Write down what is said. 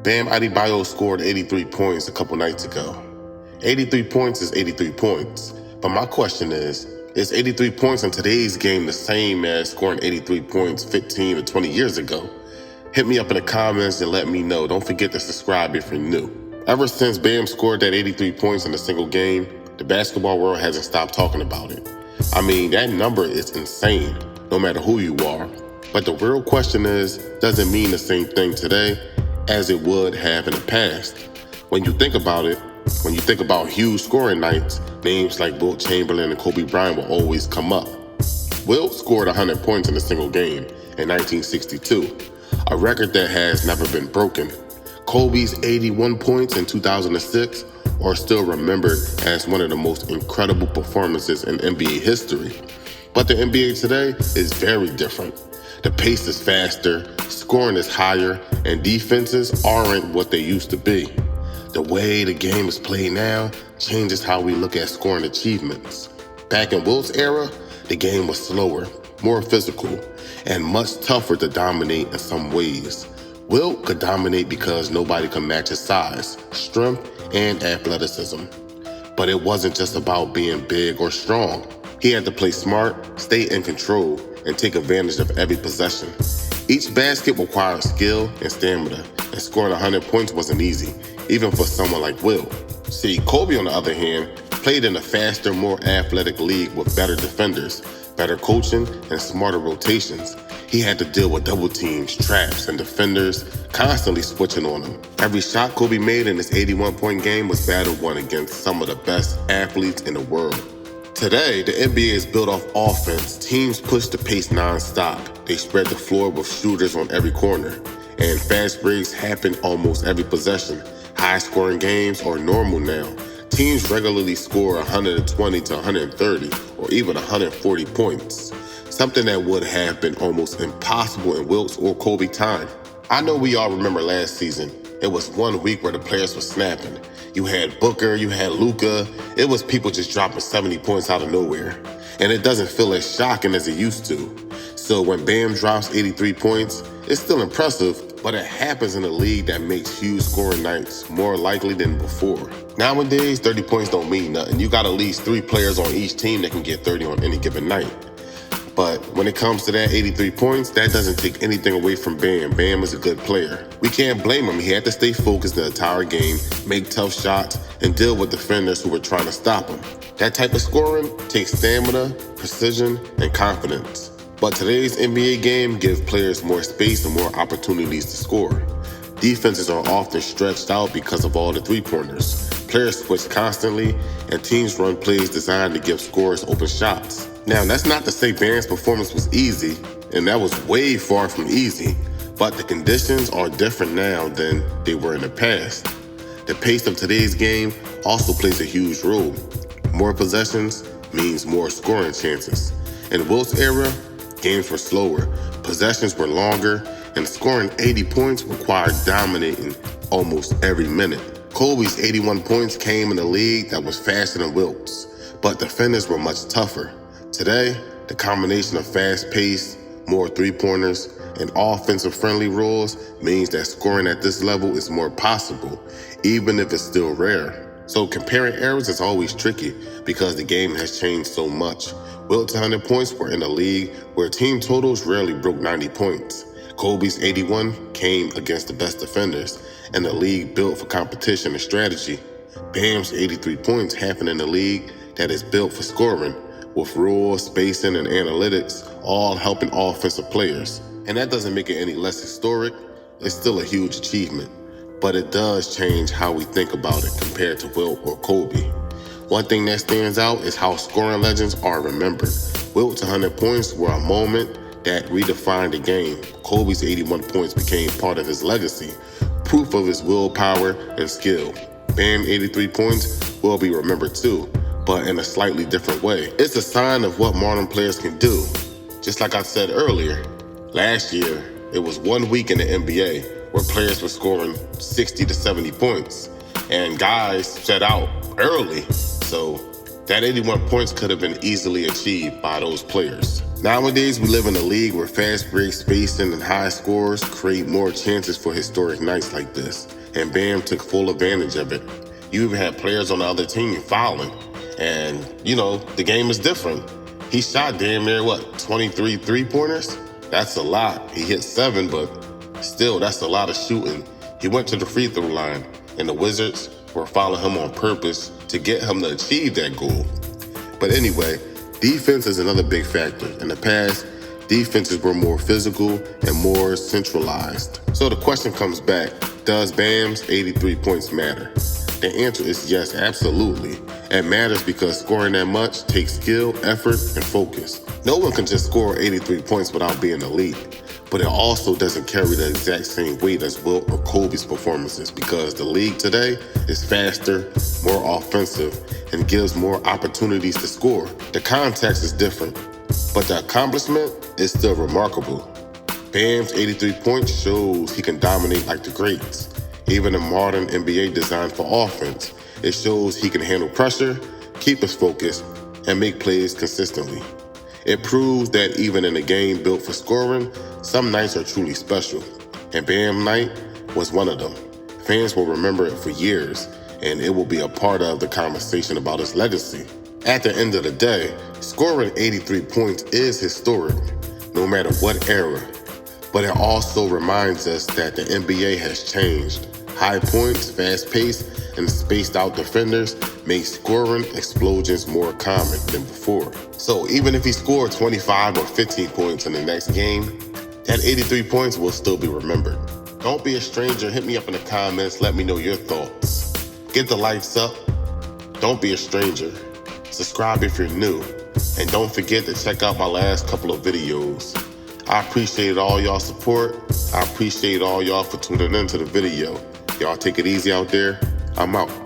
Bam Adebayo scored 83 points a couple nights ago. 83 points is 83 points. But my question is 83 points in today's game the same as scoring 83 points 15 or 20 years ago? Hit me up in the comments and let me know. Don't forget to subscribe if you're new. Ever since Bam scored that 83 points in a single game, the basketball world hasn't stopped talking about it. I mean, that number is insane, no matter who you are. But the real question is, does it mean the same thing today as it would have in the past? When you think about it, when you think about huge scoring nights, names like Wilt Chamberlain and Kobe Bryant will always come up. Wilt scored 100 points in a single game in 1962, a record that has never been broken. Kobe's 81 points in 2006 are still remembered as one of the most incredible performances in NBA history. But the NBA today is very different. The pace is faster, scoring is higher, and defenses aren't what they used to be. The way the game is played now changes how we look at scoring achievements. Back in Wilt's era, the game was slower, more physical, and much tougher to dominate in some ways. Wilt could dominate because nobody could match his size, strength, and athleticism. But it wasn't just about being big or strong. He had to play smart, stay in control, and take advantage of every possession. Each basket required skill and stamina, and scoring 100 points wasn't easy, even for someone like Wilt. See, Kobe, on the other hand, played in a faster, more athletic league with better defenders, better coaching, and smarter rotations. He had to deal with double teams, traps, and defenders constantly switching on him. Every shot Kobe made in his 81-point game was battle-won against some of the best athletes in the world. Today, the NBA is built off offense. Teams push the pace non-stop. They spread the floor with shooters on every corner. And fast breaks happen almost every possession. High-scoring games are normal now. Teams regularly score 120 to 130 or even 140 points, something that would have been almost impossible in Wilt's or Kobe time. I know we all remember last season. It was 1 week where the players were snapping. You had Booker, you had Luka. It was people just dropping 70 points out of nowhere. And it doesn't feel as shocking as it used to. So when Bam drops 83 points, it's still impressive, but it happens in a league that makes huge scoring nights more likely than before. Nowadays, 30 points don't mean nothing. You got at least 3 players on each team that can get 30 on any given night. But when it comes to that 83 points, that doesn't take anything away from Bam. Bam is a good player. We can't blame him. He had to stay focused the entire game, make tough shots, and deal with defenders who were trying to stop him. That type of scoring takes stamina, precision, and confidence. But today's NBA game gives players more space and more opportunities to score. Defenses are often stretched out because of all the three-pointers. Players switch constantly, and teams run plays designed to give scorers open shots. Now, that's not to say Bam's performance was easy, and that was way far from easy, but the conditions are different now than they were in the past. The pace of today's game also plays a huge role. More possessions means more scoring chances. In Wilt's era, games were slower, possessions were longer, and scoring 80 points required dominating almost every minute. Kobe's 81 points came in a league that was faster than Wilt's, but defenders were much tougher. Today, the combination of fast pace, more three-pointers, and offensive-friendly rules means that scoring at this level is more possible, even if it's still rare. So comparing eras is always tricky because the game has changed so much. Wilt's 100 points were in a league where team totals rarely broke 90 points. Kobe's 81 came against the best defenders, and the league built for competition and strategy. Bam's 83 points happened in a league that is built for scoring, with rules, spacing, and analytics all helping offensive players. And that doesn't make it any less historic. It's still a huge achievement, but it does change how we think about it compared to Wilt or Kobe. One thing that stands out is how scoring legends are remembered. Wilt's 100 points were a moment that redefined the game. Kobe's 81 points became part of his legacy, proof of his willpower and skill. Bam 83 points will be remembered too, but in a slightly different way. It's a sign of what modern players can do. Just like I said earlier, last year, it was 1 week in the NBA where players were scoring 60 to 70 points, and guys set out early. So That 81 points could have been easily achieved by those players. Nowadays, we live in a league where fast break spacing and high scores create more chances for historic nights like this, and Bam took full advantage of it. You even had players on the other team fouling, and, the game is different. He shot damn near, 23 three-pointers? That's a lot. He hit 7, but still, that's a lot of shooting. He went to the free throw line, and the Wizards were following him on purpose to get him to achieve that goal. But anyway, defense is another big factor. In the past, defenses were more physical and more centralized. So the question comes back, does Bam's 83 points matter? The answer is yes, absolutely. It matters because scoring that much takes skill, effort, and focus. No one can just score 83 points without being elite. But it also doesn't carry the exact same weight as Wilt or Kobe's performances because the league today is faster, more offensive, and gives more opportunities to score. The context is different, but the accomplishment is still remarkable. Bam's 83 points shows he can dominate like the greats. Even in modern NBA designed for offense, it shows he can handle pressure, keep his focus, and make plays consistently. It proves that even in a game built for scoring, some nights are truly special, and Bam night was one of them. Fans will remember it for years, and it will be a part of the conversation about his legacy. At the end of the day, scoring 83 points is historic, no matter what era. But it also reminds us that the NBA has changed. High points, fast pace, and spaced out defenders make scoring explosions more common than before. So even if he scored 25 or 15 points in the next game, that 83 points will still be remembered. Don't be a stranger. Hit me up in the comments. Let me know your thoughts. Get the lights up. Don't be a stranger. Subscribe if you're new. And don't forget to check out my last couple of videos. I appreciate all y'all support. I appreciate all y'all for tuning into the video. Y'all take it easy out there. I'm out.